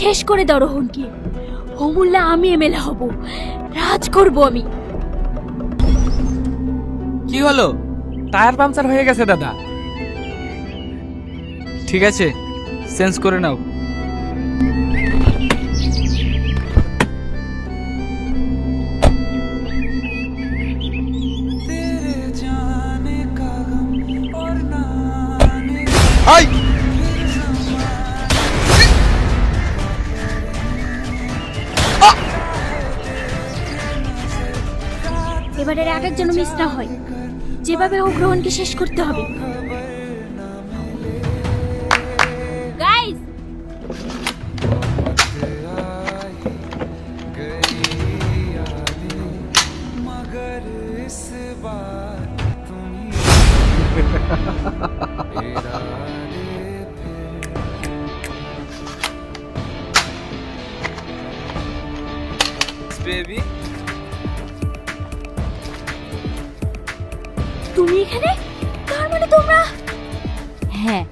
শেষ করে দাও রোহনকে। অমূল্যা আমি এমএলএ হব, রাজ করব আমি। কি হলো? টায়ার পাংচার হয়ে গেছে দাদা। ঠিক আছে, চেঞ্জ করে নাও। হাই! এবারের আগের যেন মিস না হয়, যেভাবে হোক রোহনকে শেষ করতে হবে। গাইস, বেবি, তুমি এখানে? তার মানে তোমরা? হ্যাঁ,